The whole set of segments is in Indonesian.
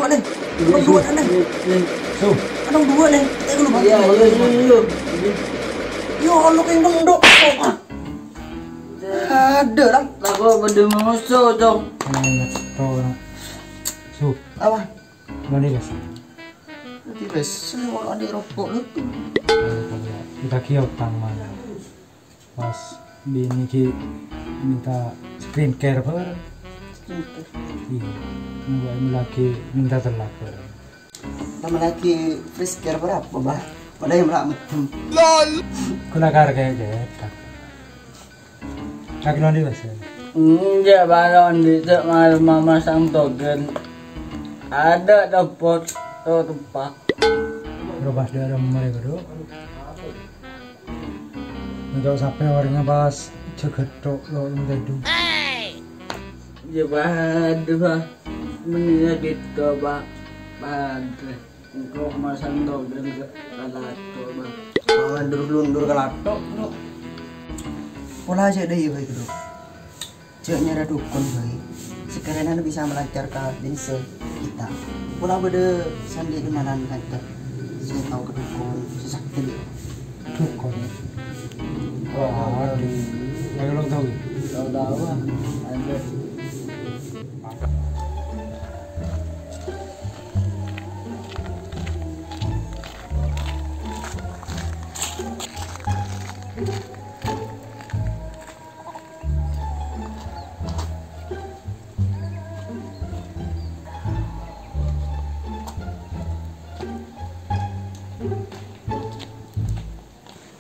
dua nih. Anong dua na nih. So, Anong dua nih? Tayo lu Iya, iya. Yo, lo kayak bendok. Ada lah. Lagu pada musuh dong. ingat to. So, Apa? mandi bas. Nanti besok kalau ada rokok itu. Kita kiok tang mana. Pas bini ki minta skincare per. Iya. Mbak lagi minta terlapor. Tambah lagi fresh care berapa, bah? Padahal yang merak metem. Kena kar kayak gitu. Kaki mandi bas. Enggak balon di malam mama sang togen. Ada dapot tempat. Berubah dari mereka bro. Menjauh sampai orangnya pas cegetok lo menjadu. Jebah menina gitu bang. Padre. Engkau masang togen ke kalato bang. Lundur ke laptop, bro. Pola aja deh, baik bro. Cek nyara dukun baik. Sekarang bisa melancarkan desa kita. Pola beda sandi kenalan kata. Saya tahu ke dukun, sesakti. Dukun. Wah, aduh. Lagi lo tahu? Tahu ada.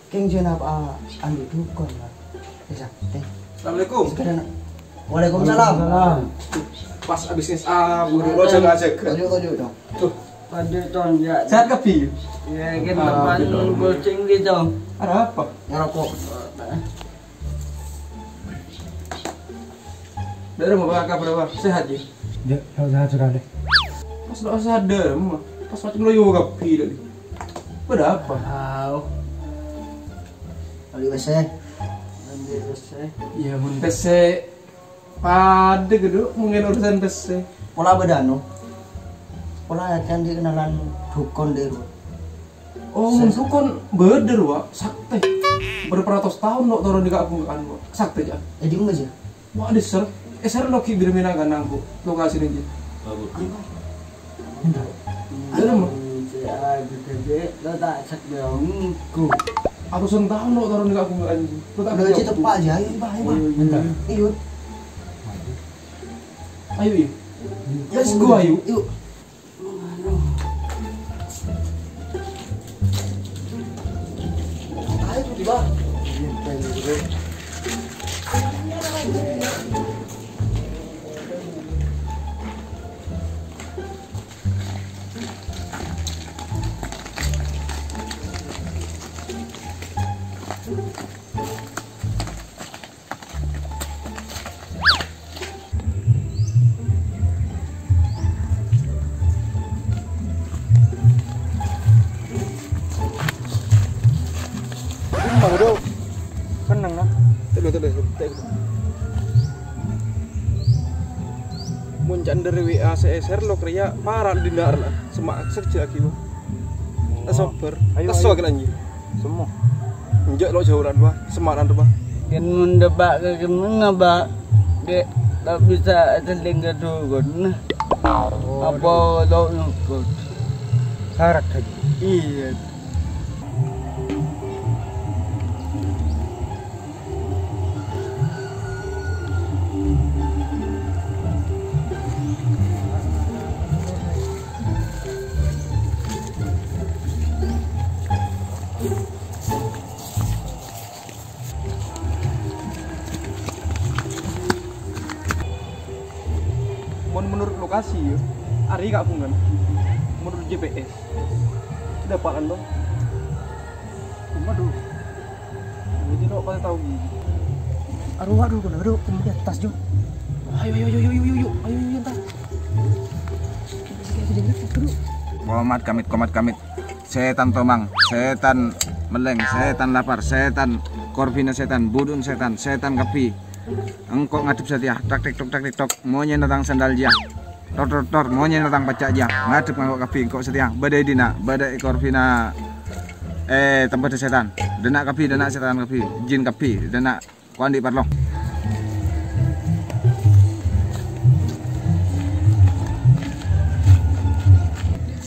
Keng jenab anu dukun lah. Sesakti. Assalamualaikum. Sekarang Waalaikumsalam. Salam. Pas abis buru lo jaga jaga. Tujuh dong. Tuh, Pada tonjak. sehat kepi. Ya kita pan bocing gitu. Ada apa? Ngerokok. Dari mau kabar berapa? Sehat ya? Ya, sehat sekali. Pas lo sadar, mah. Pas macam lo yoga kepi tadi. Ada apa? Tahu. Kali besok. Nanti selesai. Ya mun PC pada gitu, mungkin urusan PC. Pola beda anu. Pola kan dikenalan dukun deh. Oh, mun dukun beder wa, sakte. Berperatus tahun lo turun di kampung kan, sakte aja. Jadi enggak sih? Wah, diser. Ser lo ki birmina kan nangku. Lokasi ini. Ada mah. Gede, lo tak cek dong. Ratusan tahun lo turun di kampung kan. Lo tak Udah aja tepak aja, ayo bah, ayo bah. Bentar. Yuk, Ayo, iya. Let's go, ayo. yuk. Ayo tuh tiba. Baru kenang nah. Terus. Muncan dari WA CSR lo kerja parah di dar lah. Semak kerja lagi lo. Sober. Tasu lagi anjing. Semua. Njak lo jauhan bah, semaran bah. Kan mendebak ke kemana bak? Dek tak bisa teling ke dukun. Apa lo nukut? Syarat lagi. Iya. Menurut lokasi ya, hari gak kan? Menurut GPS, dapatkan dong. Waduh, jadi lo pada tahu gini. Aduh, kemudian tas juga. Ayo, entar. Komat kamit. Setan tomang, setan meleng, setan lapar, setan korvina, setan budun, setan kepi. Engkau ngadep setia, tak tik tok, monyet datang sandal dia. tor maunya datang pacak dia ngadep nganggo kapi kok setia badai dina badai korvina tempat setan denak kapi denak setan kapi jin kapi denak kuandi parlong.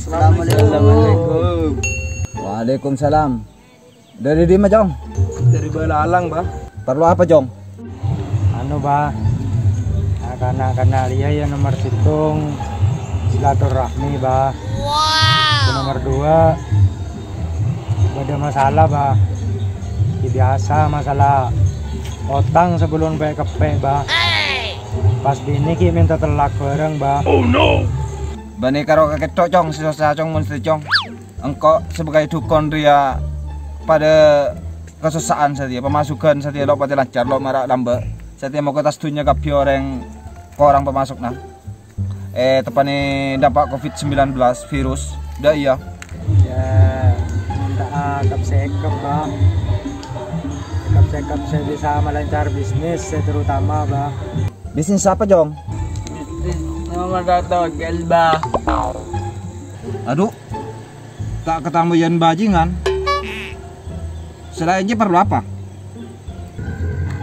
Assalamualaikum. Waalaikumsalam. Dari di mana, Jong? Dari Balalang, Bah. Perlu apa, Jong? Anu bah, karena dia ya nomor situng silaturahmi bah. Wow. Nomor 2 ada masalah bah. Biasa masalah otang sebelum baik kepe bah. Pas bini ki minta telak bareng bah. Oh no. Bani karo keketok, Jong, susah Jong mesti Jong. Engkau sebagai dukun dia pada kesusahan saja pemasukan saja lo pada lancar lo marak lambe saja mau ke tas dunia kapi orang pemasok nah tepani dampak COVID-19 virus dah iya Ya minta sekap bah. Sekap saya bisa melancar bisnis terutama bah. bisnis apa, Jong? Bisnis nomor 1 gelba. Aduh tak ketemu yan bajingan selainnya perlu apa?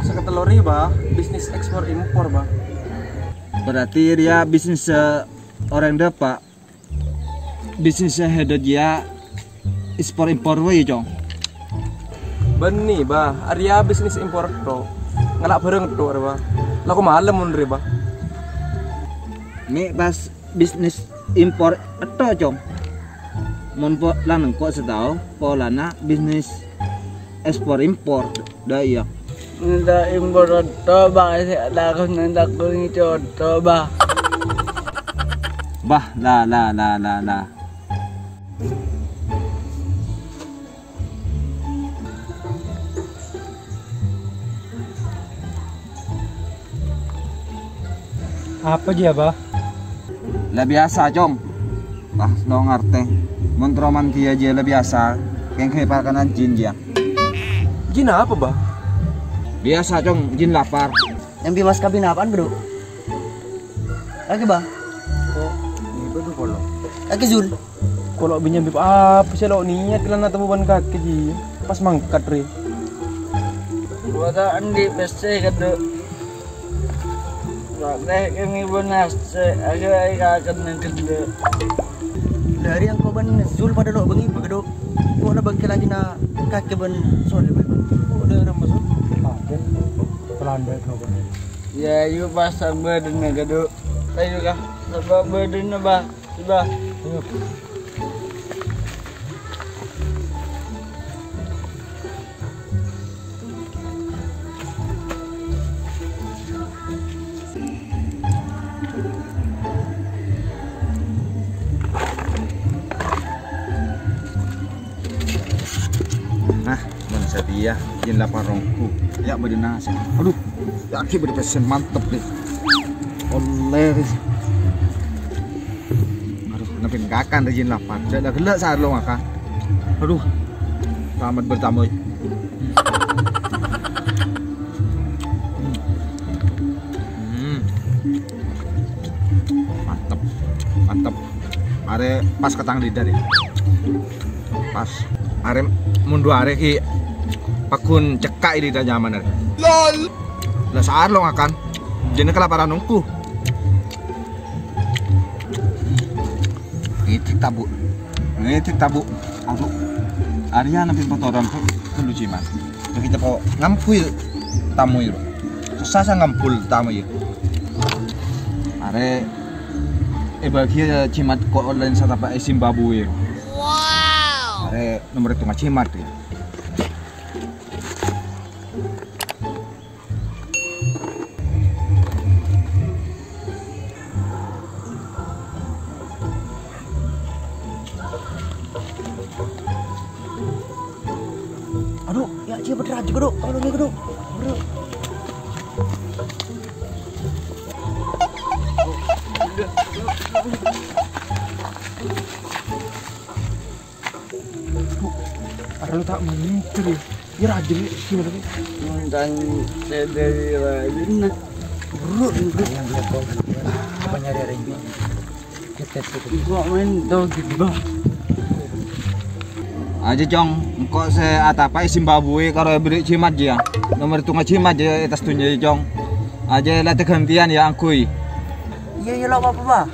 Seketelori, Bah. Bisnis ekspor impor, Bah. Berarti dia bisnis orang depak bisnis head dia ekspor impor wae, Jong. Beni, Bah. Arya bisnis impor to. Ngelak bareng to, Bah. Laku malam mun Bah. Nih pas bisnis impor atau, Jong. Mun po lanang kok setau polana bisnis ekspor impor dah iya. Nanda impor to ba kasi ada ko nanda ko ni to ba. Bah la. Apa dia bah? Lah biasa, Jong. Bah lo ngerti. Montroman dia aja lah biasa. Yang kepakan jin dia. Jin apa, Bah? Biasa, Jong, jin lapar. Yang bimas kabin apaan, Bro? Lagi, Bang. Ini baru kalau. Lagi Zul. Kalau binyam bib apa sih lo niat kelana temuan kaki ji. Pas mangkat re. Wala andi peste kado. Wala kami bonas agak akan nengkede. Dari yang kau ban Zul pada lo bengi begitu. Kau na bangkil lagi na kaki ban soal ba. Udah orang masuk. Kaget. Pelan baik lo bah. Ya yu pasang badan na kado. Tayo ka sa badan na ba? Diba? Nah, bangsa dia jin lapar rongku. Ya berdinasi. Aduh, yakin berpesen mantep deh. Oleh. Aduh, napin kakan jin lapar. Jadi gelak saat lo makan. Aduh, selamat bertamu. Mantep. Are pas ketang lidah deh. Pas. Are mundu are ki pakun cekak di nyaman are. LOL. Lah saat lo makan. Jadi kelaparan nungku. Ngitik tabu. Aduh. Arya nabi potoran tuh lucu man. Jadi kita kok ngampul tamu itu. Susah sa ngampul tamu itu. Are bahagia cimat kok online sa tapa Zimbabwe. Wow. Are nomor itu cimat ya. Aduh, ya cia beneran juga, Dok. Tolong ya, Dok. Bro. Ada tak mikir ya. Ya rajin gimana sih? Mantan saya dari Radina. Bro. penyari ring. Kita Kok main tau gitu bang? Aja cong, engko se atapai Zimbabwe karo beri cimat ya. Nomor tunga cimat ya atas tunja cong. Aja latih gantian ya angkui. Iya lo apa?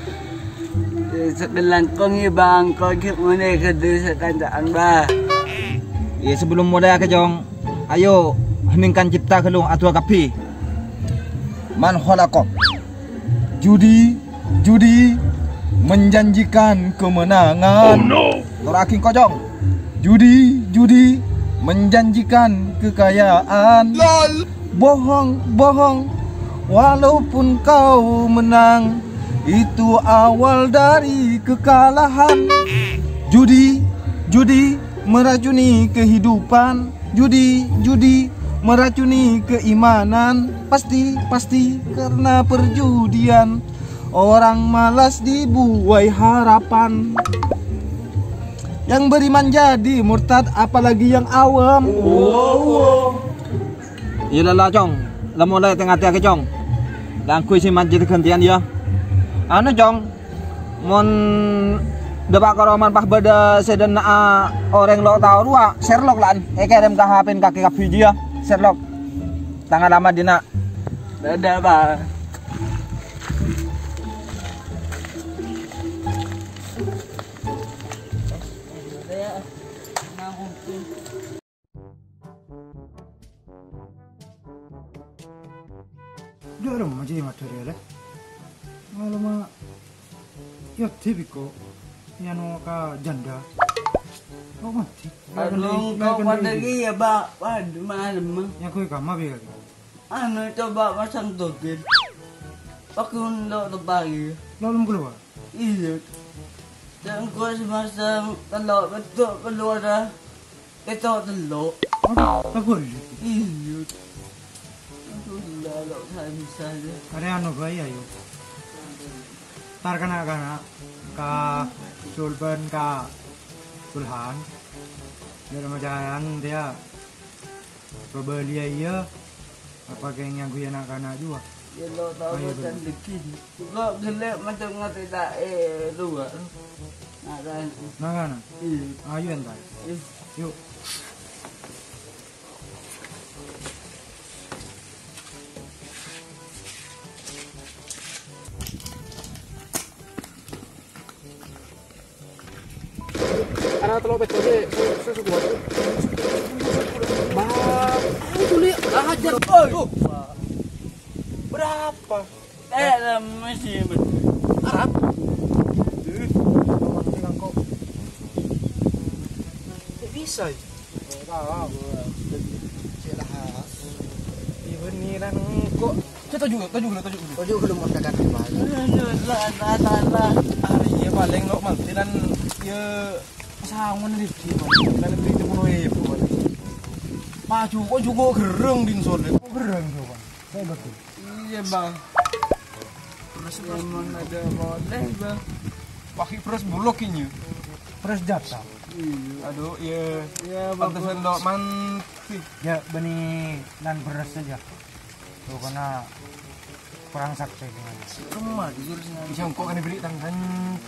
Sebelan kong ya bang, kau kip mana kedua sekandaan bah. Ya sebelum mulai ke cong, ayo heningkan cipta kelung atua kapi. Man khalaqak. Judi menjanjikan kemenangan. Oh no. Toraking kocong. Judi menjanjikan kekayaan. LOL. Bohong. Walaupun kau menang, itu awal dari kekalahan. Judi meracuni kehidupan. Judi meracuni keimanan. Pasti karena perjudian. Orang malas dibuai harapan. Yang beriman jadi murtad, apalagi yang awam. Iya lah cong, lah mulai tengah tiga cong. Langkui si manjid gantian ya. Anu cong, mon debak koroman pah beda sedan orang lo tau dua Sherlock lan. Kirim ke HP kaki biji ya Sherlock. Tanggal lama dina. Dadah bang. Dia orang macam material. Kalau mah, ya TV ko, yang ka janda. Kau mati. Aduh, kau pada lagi ya bang. Waduh malam. Yang kau kamar biar. Anu coba masang token. Pakai untuk pagi. Lalu keluar. Iya. Dan gua semasang telur betul keluar dah. Kita telur. Tak boleh. Iya. Lalu saya bisa je. Ada anu gaya yo. Tar kana ka Sulban ka Sulhan. Dia macam dia. Probelia iya. Apa geng yang gue anak-anak juga. Ya lo tahu macam dikit. Lo gelap macam ngati tak dua. Nah kan. Nah kan. Iya. Ayo entar. Yuk. Ada telur betul deh, sesuatu. Bang, itu lihat hajar. Berapa? Masih Arab. Bisa. Tahu. Ibu ni lan kok. Kita juga. Kau juga belum mengatakan apa. Hari ya paling lo mantilan ya sangon rifki dan beri itu puno ibu maju kok juga gereng din sole kok gereng coba saya betul iya bang. Memang ada boleh bang. pakai pres bulog ini Pres jatah. aduh iya Ya pantesan lo manti Ya beni dan beras saja. Tuh karena kurang sakti dengan. rumah diurusnya. bisa kok kan diberi tangan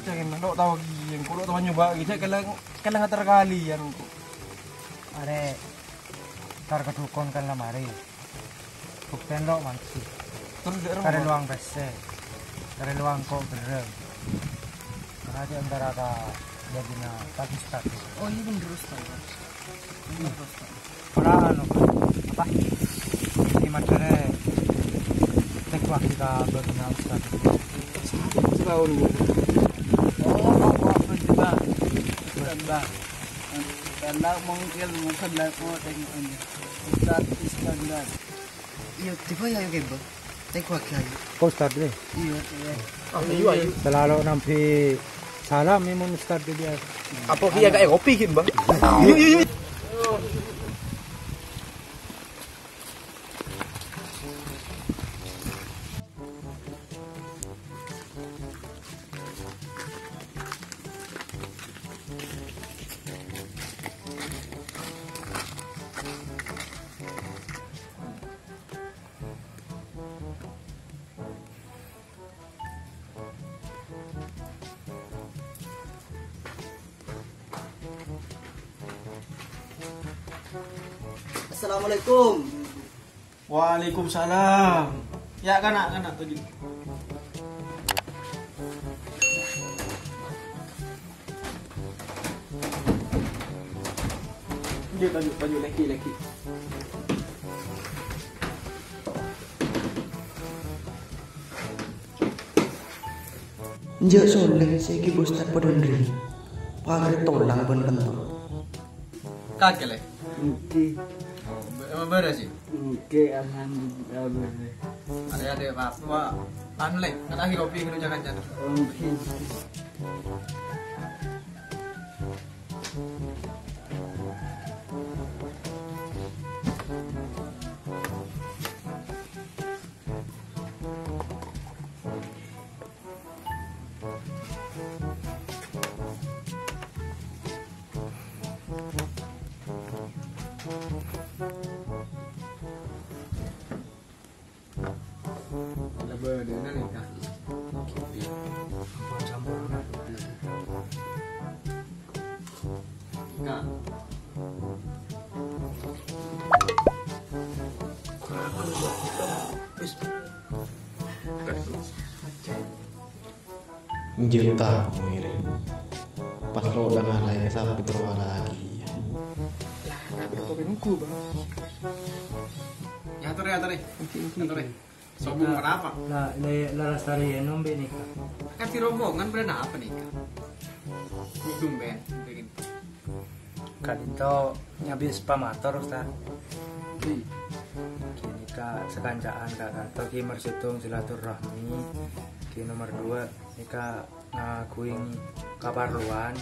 cekin lo tahu yang kok lo tahu nyoba gitu kalian terkali yang Are tar kedukon kan lamari. Bukten lo mansi. terus Kare luang bese. Kare luang kok gereng. Karena di antara ka jadinya Pakistan. Oh iya bener Ustaz. Ora anu apa? Ini macare tekwa kita berkenal Ustaz. tahun Oh apa juga. Bang. Karena mungkin mau tengok ini. Ustaz Iskandar. Iya, tiba ya kayak bang. Tapi kau kaya. Kau Ustaz deh. Iya. iya Selalu nampi salam memang Ustaz dia. apa kia kayak kopi gitu bang Assalamualaikum. Waalaikumsalam. Ya kana tuju. Baju leki. Njak soleh saiki bos tak pedendri. Pare tolang pun pentol. Kagel ya? Oke. Emang beres sih? Oke, alhamdulillah beres. Ada apa? Anu lek, kan lagi kopi gitu jangan. Oke. Ada bedanya nih kak. Kak. Juta mirip. Pas lo udah ngalah ya sampai terwala lagi. Ya atur ya. Sobung kenapa? Lah, laras dari nombe nih kak. Kan si rombongan bener apa nih kak? Tumben, begini. Kak itu nyabis pamator Ustaz. Kini kak sekancaan kak kantor ki mersitung silaturahmi. Ki nomor 2 nih kak ngakuing kaparluan.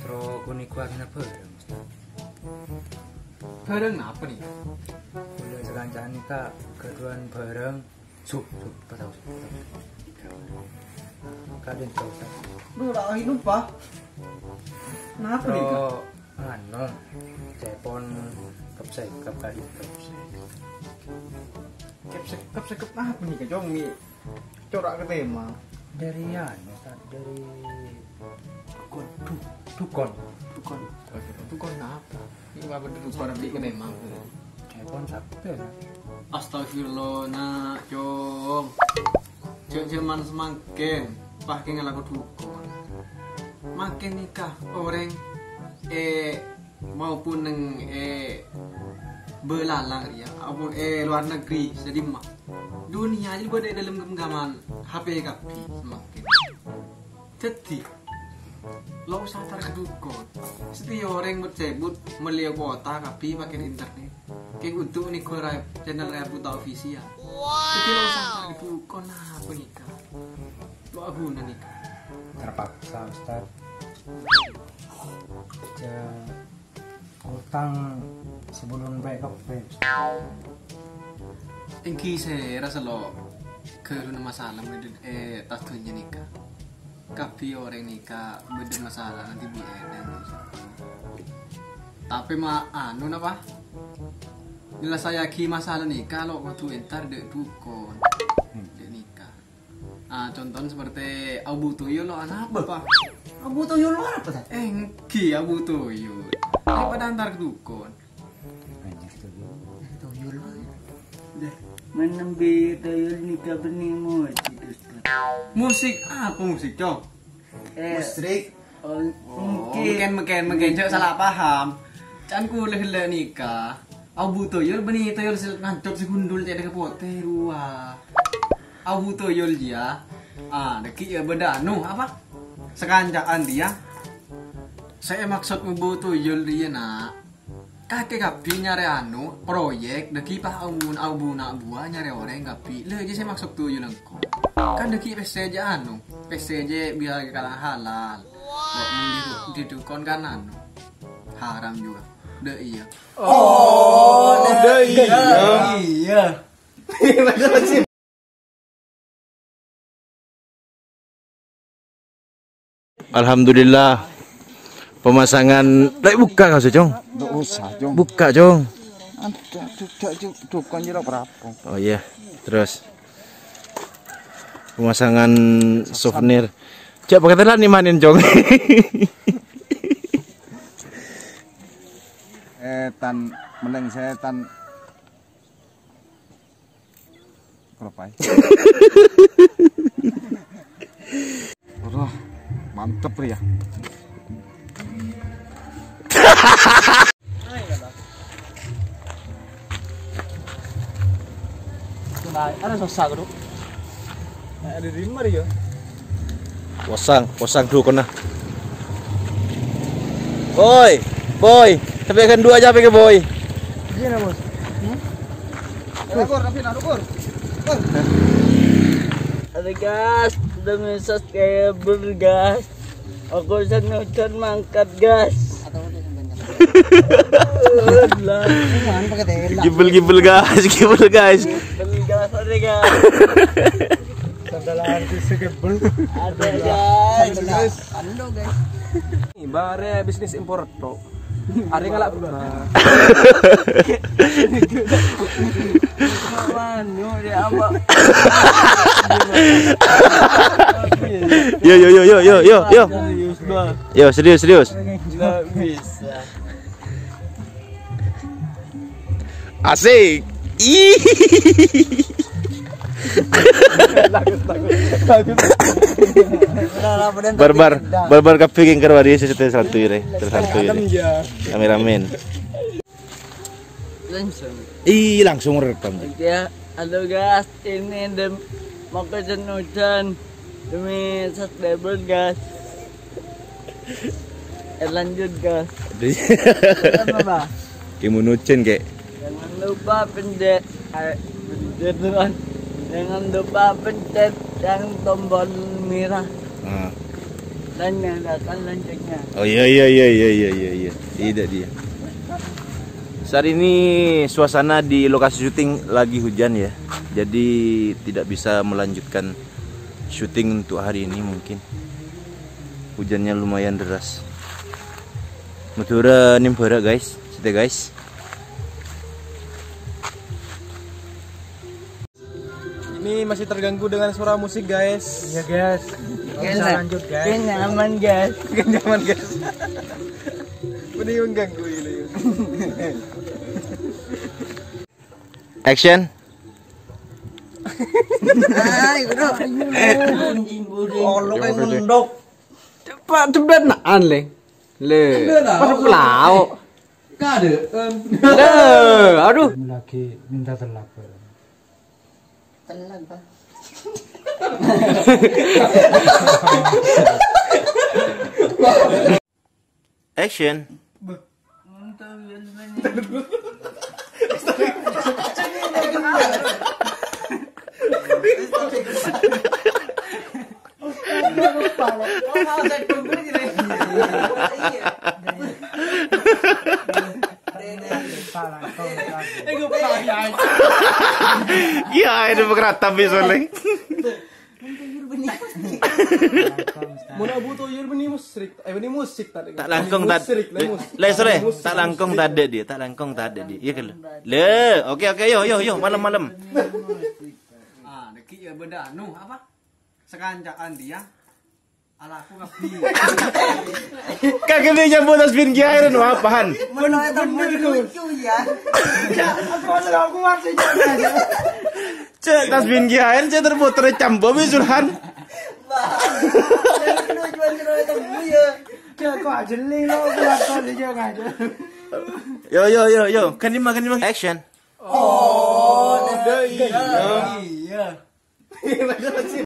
Terus kuniku akhirnya bareng Ustaz. Bareng apa nih? Boleh sekancaan nih kak keduaan bareng. Patau. Kak din tahu Ustaz. Duh, lah hidup pak. Kenapa nih kak? Terus anu telepon kepsek kak itu. Kep apa nih kak? Jong mi corak ke tema. Dari anu Ustaz, dari Dukon. Tukon apa? Ini apa dukon beli ke tema? Telepon sampai Astagfirullah, nak jong. Zaman semakin pakai ngelaku dukon. Makin nikah orang maupun neng belalang ya, maupun luar negeri jadi mah dunia aja berada dalam genggaman HP kapi semakin. Jadi lo usah tarik dukun. Setiap orang bercebut melihat kuota kapi pakai internet. Kayak untuk nih channel Rebuta Official. Jadi lo usah tarik dukun apa nikah? Lo aguna nikah. terpaksa Ustaz. Utang sebelum baik kopi. Engki saya rasa lo ke masalah tas tunya nikah. Kapi orang nikah beda masalah nanti biar. Tapi anu apa? Bila saya ki masalah nikah lo waktu entar dek dukun dek nikah. Contoh seperti Abu Tuyul lo anak apa? Abu Tuyul lo apa tadi? Engki Abu Tuyul. Daripada antar ke dukun. Tuyul lo. Menembi tuyul nikah benih musik Ustaz. Musik apa musik cok? Musrik. Mungkin cok salah paham. Can kuliah nikah. Abu Tuyul benih tuyul ngancok si gundul cek dekat pote ruah. Abu Tuyul dia. Deki ya beda apa? Sekanjaan dia. Saya maksud Abu Tuyul dia nak. Kakek kapi nyari proyek deki pak abu nak buah nyari orang kapi. Lagi saya maksud tuyul engkau. Kan deki PSJ PSJ biar kalah halal. Wow. Di dukun kan haram juga. Iya. Oh, iya. Alhamdulillah pemasangan buka kau sih, Jong? Nggak usah, Jong. Buka, Jong. Dukun jero berapa? Oh iya, terus pemasangan souvenir. Cak pakai telan nih manin, Jong. Tan meleng setan kelopai. Wah, mantep ya. Ada susah bro. Ada di mana ya? Posang dulu kena. Boy, sampai kan 2 aja ke boy. Gini bos. Ada gas, demi subscriber gas. Aku senang mangkat gas. Gibel guys. Beli gas ada gas. Ada gas. Bare bisnis impor to. Hari ngalak Manu dia apa? Yo serius. Nggak bisa. Asik. Barbar kaping karo dia santuy re. Kameramen. Langsung rekam. Ya, halo guys, ini mau ke hujan demi subscriber guys. Lanjut guys. Apa? Kimunucin kek. Jangan lupa pencet jangan lupa pencet yang tombol merah dan nyalakan loncengnya. Oh iya. Tidak dia. Saat ini suasana di lokasi syuting lagi hujan ya. Jadi tidak bisa melanjutkan syuting untuk hari ini mungkin. Hujannya lumayan deras. Mutura nimbara guys. Sete guys. Ini masih terganggu dengan suara musik guys. Ya guys. Bisa lanjut guys. Ini nyaman guys. Nyaman guys. Ini mengganggu ini. Action. Cepat naan le. Pas pelau. Enggak ada. Aduh. Lagi minta terlapor. Telan, Pak. Action. Ya, itu berkeratap soalnya. Muna buto yun beni musik. Beni musik tadi. Tak langkong tak. Tak langkong tak ada dia. Iya kan? Le, oke yo malam-malam. Deki ya beda apa? Sekancaan dia. Alaku kapi. Kagak dia nyambut tasbin kiairan wapahan. Lucu ya. Aku masih jadi. Cek tasbin kiairan cek terputer cambo bisulhan. Yo. Kan lima. Action. Oh, iya.